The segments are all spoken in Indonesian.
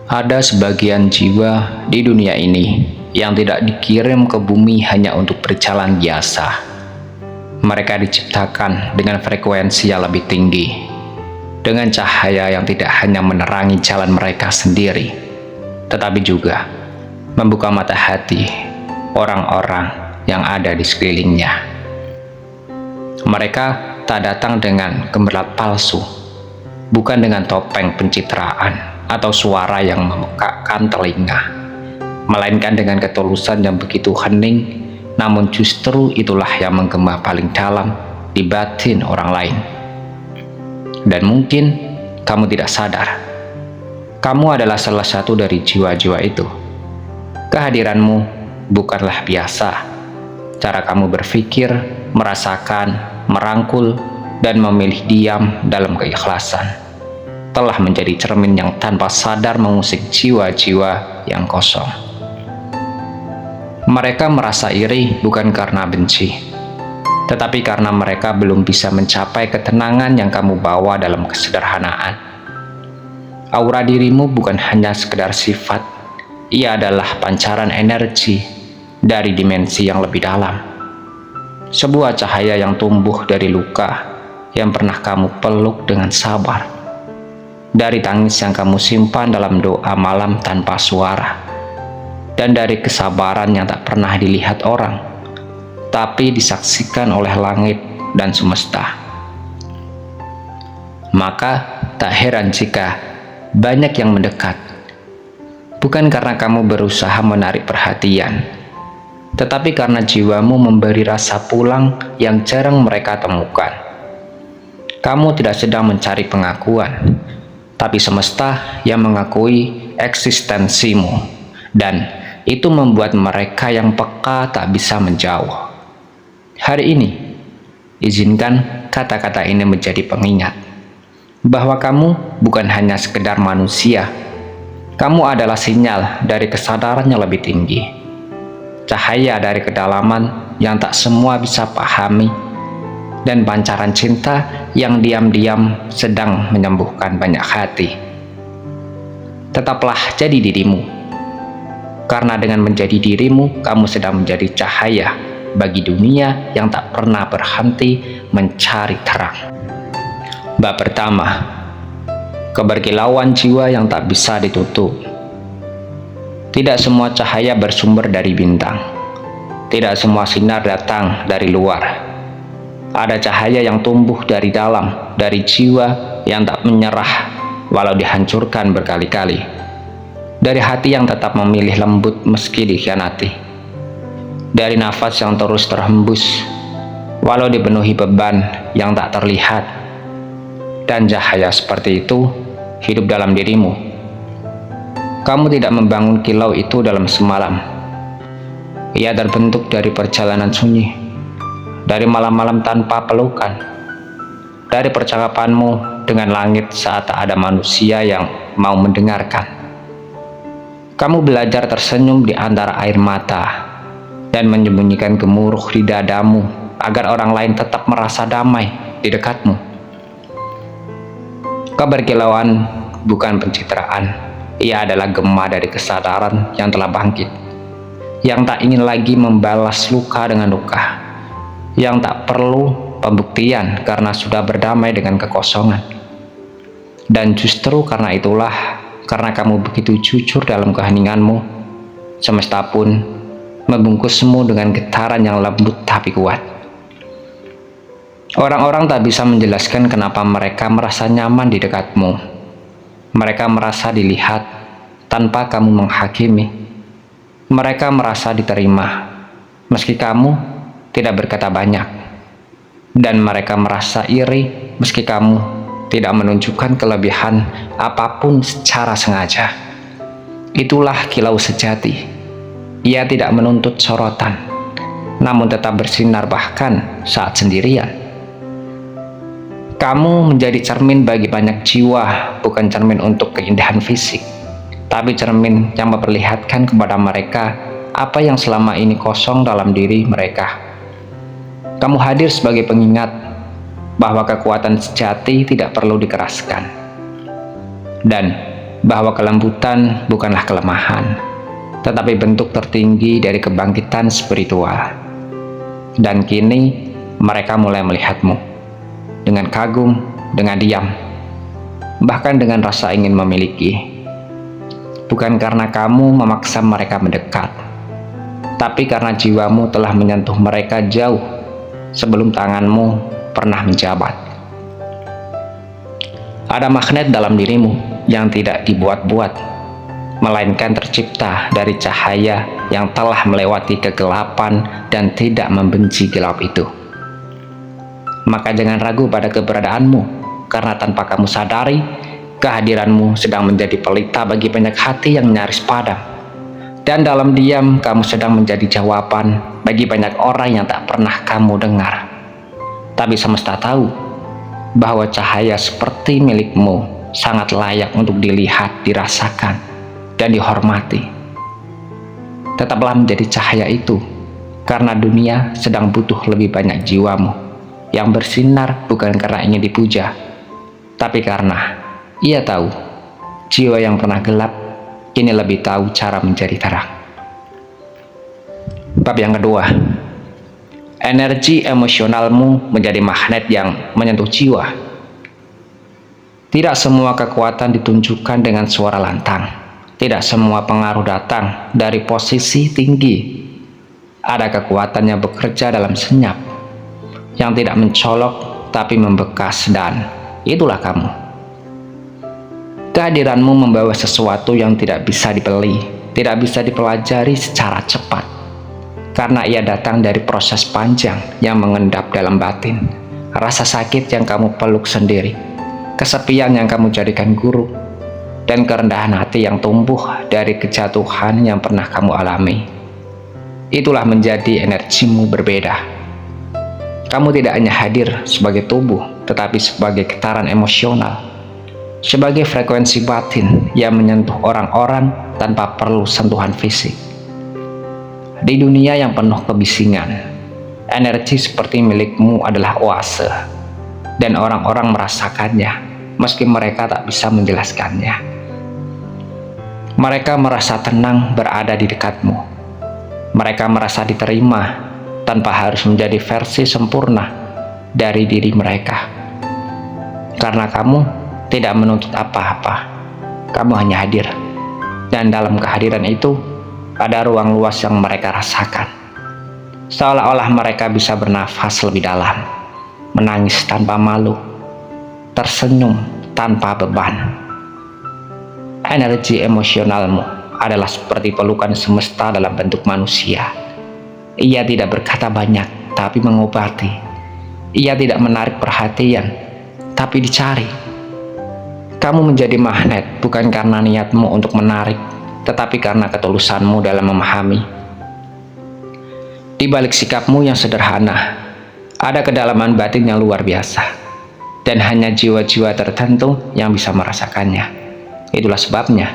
Ada sebagian jiwa di dunia ini yang tidak dikirim ke bumi hanya untuk berjalan biasa. Mereka diciptakan dengan frekuensi yang lebih tinggi, dengan cahaya yang tidak hanya menerangi jalan mereka sendiri, tetapi juga membuka mata hati orang-orang yang ada di sekelilingnya. Mereka tak datang dengan gemerlap palsu, bukan dengan topeng pencitraan atau suara yang memekakkan telinga, melainkan dengan ketulusan yang begitu hening, namun justru itulah yang menggema paling dalam di batin orang lain. Dan mungkin kamu tidak sadar, kamu adalah salah satu dari jiwa-jiwa itu. Kehadiranmu bukanlah biasa. Cara kamu berpikir, merasakan, merangkul, dan memilih diam dalam keikhlasan telah menjadi cermin yang tanpa sadar mengusik jiwa-jiwa yang kosong. Mereka merasa iri bukan karena benci, tetapi karena mereka belum bisa mencapai ketenangan yang kamu bawa dalam kesederhanaan. Aura dirimu bukan hanya sekedar sifat, ia adalah pancaran energi dari dimensi yang lebih dalam. Sebuah cahaya yang tumbuh dari luka yang pernah kamu peluk dengan sabar, dari tangis yang kamu simpan dalam doa malam tanpa suara, dan dari kesabaran yang tak pernah dilihat orang, tapi disaksikan oleh langit dan semesta. Maka tak heran jika banyak yang mendekat, bukan karena kamu berusaha menarik perhatian, tetapi karena jiwamu memberi rasa pulang yang jarang mereka temukan. Kamu tidak sedang mencari pengakuan, tapi semesta yang mengakui eksistensimu, dan itu membuat mereka yang peka tak bisa menjauh. Hari ini, izinkan kata-kata ini menjadi pengingat bahwa kamu bukan hanya sekedar manusia. Kamu adalah sinyal dari kesadaran yang lebih tinggi, cahaya dari kedalaman yang tak semua bisa pahami, dan pancaran cinta yang diam-diam sedang menyembuhkan banyak hati. Tetaplah jadi dirimu, karena dengan menjadi dirimu, kamu sedang menjadi cahaya bagi dunia yang tak pernah berhenti mencari terang. Bab pertama, keberkilauan jiwa yang tak bisa ditutup. Tidak semua cahaya bersumber dari bintang. Tidak semua sinar datang dari luar. Ada cahaya yang tumbuh dari dalam, dari jiwa yang tak menyerah walau dihancurkan berkali-kali, dari hati yang tetap memilih lembut meski dikhianati, dari nafas yang terus terhembus walau dipenuhi beban yang tak terlihat. Dan cahaya seperti itu hidup dalam dirimu. Kamu tidak membangun kilau itu dalam semalam. Ia terbentuk dari perjalanan sunyi, dari malam-malam tanpa pelukan, dari percakapanmu dengan langit saat tak ada manusia yang mau mendengarkan. Kamu belajar tersenyum di antara air mata dan menyembunyikan gemuruh di dadamu agar orang lain tetap merasa damai di dekatmu. Keberkilauan bukan pencitraan, ia adalah gema dari kesadaran yang telah bangkit, yang tak ingin lagi membalas luka dengan luka, yang tak perlu pembuktian karena sudah berdamai dengan kekosongan. Dan justru karena itulah, karena kamu begitu jujur dalam keheninganmu, semesta pun membungkusmu dengan getaran yang lembut tapi kuat. Orang-orang tak bisa menjelaskan kenapa mereka merasa nyaman di dekatmu. Mereka merasa dilihat tanpa kamu menghakimi. Mereka merasa diterima meski kamu tidak berkata banyak. Dan mereka merasa iri meski kamu tidak menunjukkan kelebihan apapun secara sengaja. Itulah kilau sejati. Ia tidak menuntut sorotan, namun tetap bersinar bahkan saat sendirian. Kamu menjadi cermin bagi banyak jiwa, bukan cermin untuk keindahan fisik, tapi cermin yang memperlihatkan kepada mereka apa yang selama ini kosong dalam diri mereka. Kamu hadir sebagai pengingat bahwa kekuatan sejati tidak perlu dikeraskan. Dan bahwa kelembutan bukanlah kelemahan, tetapi bentuk tertinggi dari kebangkitan spiritual. Dan kini mereka mulai melihatmu dengan kagum, dengan diam, bahkan dengan rasa ingin memiliki. Bukan karena kamu memaksa mereka mendekat, tapi karena jiwamu telah menyentuh mereka jauh sebelum tanganmu pernah menjabat. Ada magnet dalam dirimu yang tidak dibuat-buat, melainkan tercipta dari cahaya yang telah melewati kegelapan dan tidak membenci gelap itu. Maka jangan ragu pada keberadaanmu, karena tanpa kamu sadari, kehadiranmu sedang menjadi pelita bagi banyak hati yang nyaris padam. Dan dalam diam, kamu sedang menjadi jawaban bagi banyak orang yang tak pernah kamu dengar. Tapi semesta tahu bahwa cahaya seperti milikmu sangat layak untuk dilihat, dirasakan, dan dihormati. Tetaplah menjadi cahaya itu, karena dunia sedang butuh lebih banyak jiwamu yang bersinar bukan karena ingin dipuja, tapi karena ia tahu jiwa yang pernah gelap kini lebih tahu cara menjadi terang. Bab yang kedua, energi emosionalmu menjadi magnet yang menyentuh jiwa. Tidak semua kekuatan ditunjukkan dengan suara lantang. Tidak semua pengaruh datang dari posisi tinggi. Ada kekuatan yang bekerja dalam senyap, yang tidak mencolok tapi membekas, dan itulah kamu. Kehadiranmu membawa sesuatu yang tidak bisa dibeli, tidak bisa dipelajari secara cepat, karena ia datang dari proses panjang yang mengendap dalam batin, rasa sakit yang kamu peluk sendiri, kesepian yang kamu jadikan guru, dan kerendahan hati yang tumbuh dari kejatuhan yang pernah kamu alami. Itulah menjadi energimu berbeda. Kamu tidak hanya hadir sebagai tubuh, tetapi sebagai getaran emosional, sebagai frekuensi batin yang menyentuh orang-orang tanpa perlu sentuhan fisik. Di dunia yang penuh kebisingan, energi seperti milikmu adalah oase, dan orang-orang merasakannya meski mereka tak bisa menjelaskannya. Mereka merasa tenang berada di dekatmu. Mereka merasa diterima tanpa harus menjadi versi sempurna dari diri mereka. Karena kamu tidak menuntut apa-apa, kamu hanya hadir, dan dalam kehadiran itu ada ruang luas yang mereka rasakan. Seolah-olah mereka bisa bernafas lebih dalam, menangis tanpa malu, tersenyum tanpa beban. Energi emosionalmu adalah seperti pelukan semesta dalam bentuk manusia. Ia tidak berkata banyak, tapi mengobati. Ia tidak menarik perhatian, tapi dicari. Kamu menjadi magnet bukan karena niatmu untuk menarik, tetapi karena ketulusanmu dalam memahami. Di balik sikapmu yang sederhana, ada kedalaman batin yang luar biasa, dan hanya jiwa-jiwa tertentu yang bisa merasakannya. Itulah sebabnya,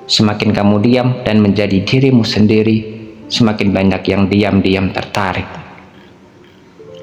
semakin kamu diam dan menjadi dirimu sendiri, semakin banyak yang diam-diam tertarik.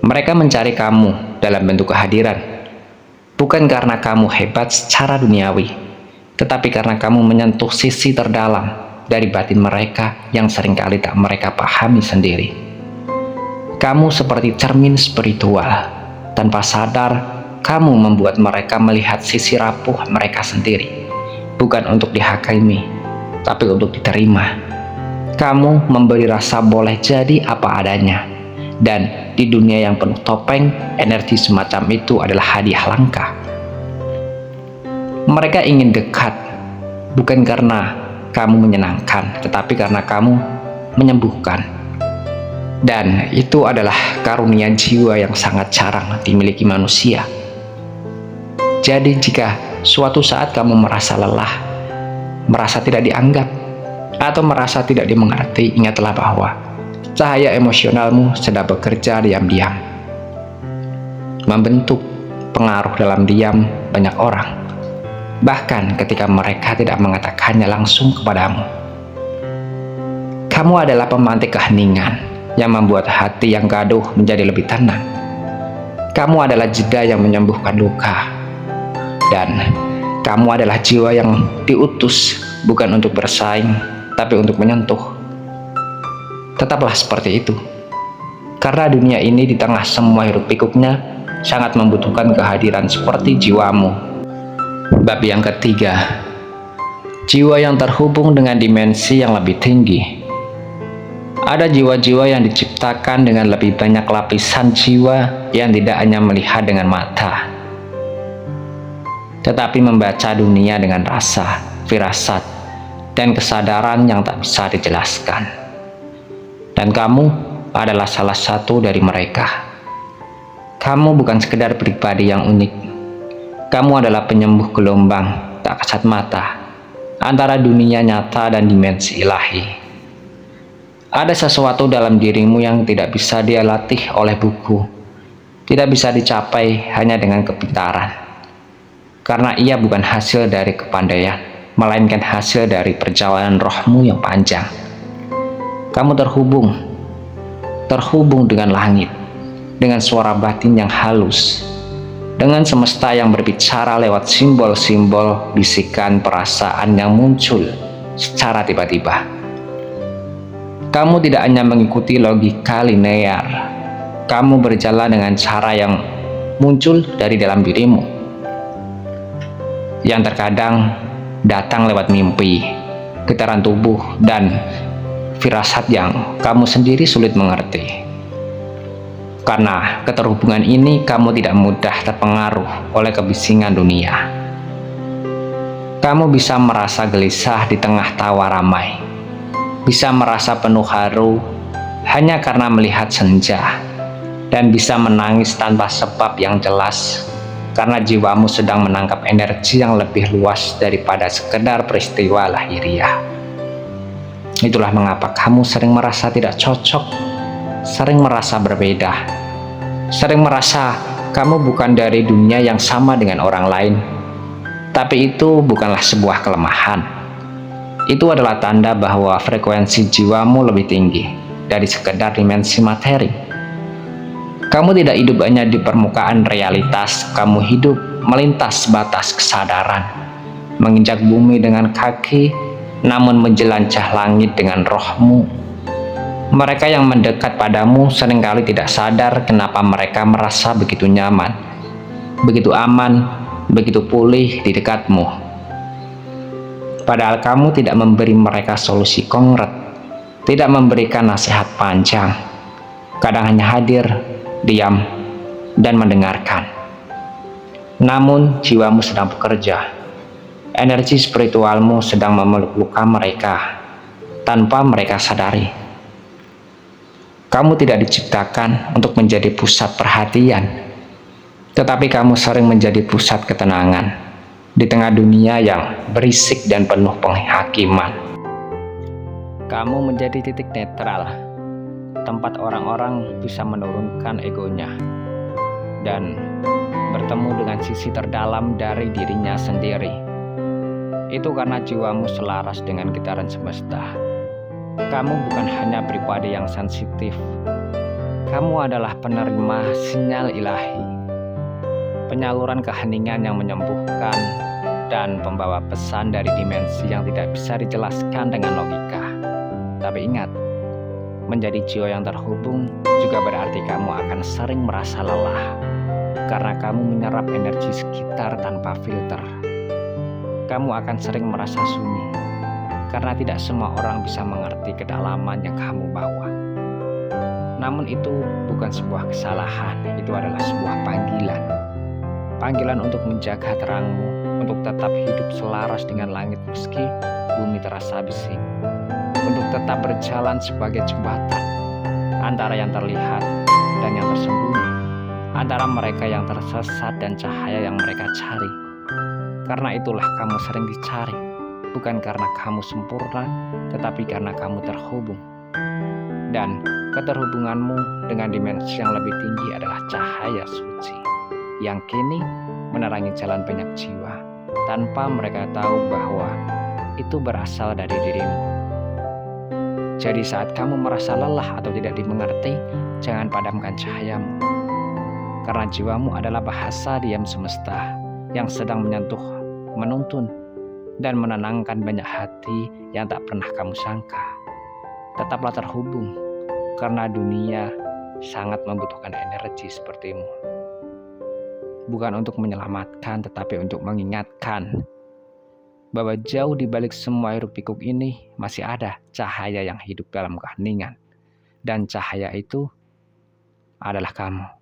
Mereka mencari kamu dalam bentuk kehadiran, bukan karena kamu hebat secara duniawi, tetapi karena kamu menyentuh sisi terdalam dari batin mereka yang seringkali tak mereka pahami sendiri. Kamu seperti cermin spiritual. Tanpa sadar, kamu membuat mereka melihat sisi rapuh mereka sendiri, bukan untuk dihakimi, tapi untuk diterima. Kamu memberi rasa boleh jadi apa adanya, dan di dunia yang penuh topeng, energi semacam itu adalah hadiah langka. Mereka ingin dekat, bukan karena kamu menyenangkan, tetapi karena kamu menyembuhkan. Dan itu adalah karunia jiwa yang sangat jarang dimiliki manusia. Jadi jika suatu saat kamu merasa lelah, merasa tidak dianggap, atau merasa tidak dimengerti, ingatlah bahwa cahaya emosionalmu sedang bekerja diam-diam, membentuk pengaruh dalam diam banyak orang, bahkan ketika mereka tidak mengatakannya langsung kepadamu. Kamu adalah pemantik keheningan yang membuat hati yang gaduh menjadi lebih tenang. Kamu adalah jeda yang menyembuhkan luka, dan Kamu adalah jiwa yang diutus bukan untuk bersaing, tapi untuk menyentuh. Tetaplah seperti itu. Karena dunia ini di tengah semua hiruk-pikuknya sangat membutuhkan kehadiran seperti jiwamu. Bab yang ketiga, jiwa yang terhubung dengan dimensi yang lebih tinggi. Ada jiwa-jiwa yang diciptakan dengan lebih banyak lapisan jiwa yang tidak hanya melihat dengan mata, tetapi membaca dunia dengan rasa, firasat, dan kesadaran yang tak bisa dijelaskan. Dan kamu adalah salah satu dari mereka. Kamu bukan sekedar pribadi yang unik. Kamu adalah penyembuh gelombang tak kasat mata antara dunia nyata dan dimensi ilahi. Ada sesuatu dalam dirimu yang tidak bisa dia latih oleh buku, tidak bisa dicapai hanya dengan kepintaran, karena ia bukan hasil dari kepandaian, melainkan hasil dari perjalanan rohmu yang panjang. Kamu terhubung dengan langit, dengan suara batin yang halus, dengan semesta yang berbicara lewat simbol-simbol bisikan perasaan yang muncul secara tiba-tiba. Kamu tidak hanya mengikuti logika linear, kamu berjalan dengan cara yang muncul dari dalam dirimu, yang terkadang datang lewat mimpi, getaran tubuh, dan firasat yang kamu sendiri sulit mengerti. Karena keterhubungan ini, kamu tidak mudah terpengaruh oleh kebisingan dunia. Kamu bisa merasa gelisah di tengah tawa ramai, bisa merasa penuh haru hanya karena melihat senja, dan bisa menangis tanpa sebab yang jelas karena jiwamu sedang menangkap energi yang lebih luas daripada sekedar peristiwa lahiriah. Itulah mengapa kamu sering merasa tidak cocok, sering merasa berbeda, sering merasa kamu bukan dari dunia yang sama dengan orang lain. Tapi itu bukanlah sebuah kelemahan. Itu adalah tanda bahwa frekuensi jiwamu lebih tinggi dari sekedar dimensi materi. Kamu tidak hidup hanya di permukaan realitas, kamu hidup melintas batas kesadaran, menginjak bumi dengan kaki, namun menjelancah langit dengan rohmu. Mereka yang mendekat padamu seringkali tidak sadar kenapa mereka merasa begitu nyaman, begitu aman, begitu pulih di dekatmu. Padahal kamu tidak memberi mereka solusi konkret, tidak memberikan nasihat panjang, kadang hanya hadir, diam, dan mendengarkan. Namun jiwamu sedang bekerja, energi spiritualmu sedang memeluk luka mereka tanpa mereka sadari. Kamu tidak diciptakan untuk menjadi pusat perhatian, tetapi kamu sering menjadi pusat ketenangan di tengah dunia yang berisik dan penuh penghakiman. Kamu menjadi titik netral, tempat orang-orang bisa menurunkan egonya dan bertemu dengan sisi terdalam dari dirinya sendiri. Itu karena jiwamu selaras dengan getaran semesta. Kamu bukan hanya pribadi yang sensitif, kamu adalah penerima sinyal ilahi, penyaluran keheningan yang menyembuhkan, dan pembawa pesan dari dimensi yang tidak bisa dijelaskan dengan logika. Tapi ingat, menjadi jiwa yang terhubung juga berarti kamu akan sering merasa lelah, karena kamu menyerap energi sekitar tanpa filter. Kamu akan sering merasa sunyi, karena tidak semua orang bisa mengerti kedalaman yang kamu bawa. Namun itu bukan sebuah kesalahan, itu adalah sebuah panggilan. Panggilan untuk menjaga terangmu, untuk tetap hidup selaras dengan langit meski bumi terasa bising, untuk tetap berjalan sebagai jembatan antara yang terlihat dan yang tersembunyi, antara mereka yang tersesat dan cahaya yang mereka cari. Karena itulah kamu sering dicari, bukan karena kamu sempurna, tetapi karena kamu terhubung. Dan keterhubunganmu dengan dimensi yang lebih tinggi adalah cahaya suci yang kini menerangi jalan banyak jiwa tanpa mereka tahu bahwa itu berasal dari dirimu. Jadi saat kamu merasa lelah atau tidak dimengerti, jangan padamkan cahayamu. Karena jiwamu adalah bahasa diam semesta yang sedang menyentuh menuntun, dan menenangkan banyak hati yang tak pernah kamu sangka. Tetaplah terhubung, karena dunia sangat membutuhkan energi sepertimu. Bukan untuk menyelamatkan, tetapi untuk mengingatkan bahwa jauh di balik semua hiruk-pikuk ini masih ada cahaya yang hidup dalam keheningan. Dan cahaya itu adalah kamu.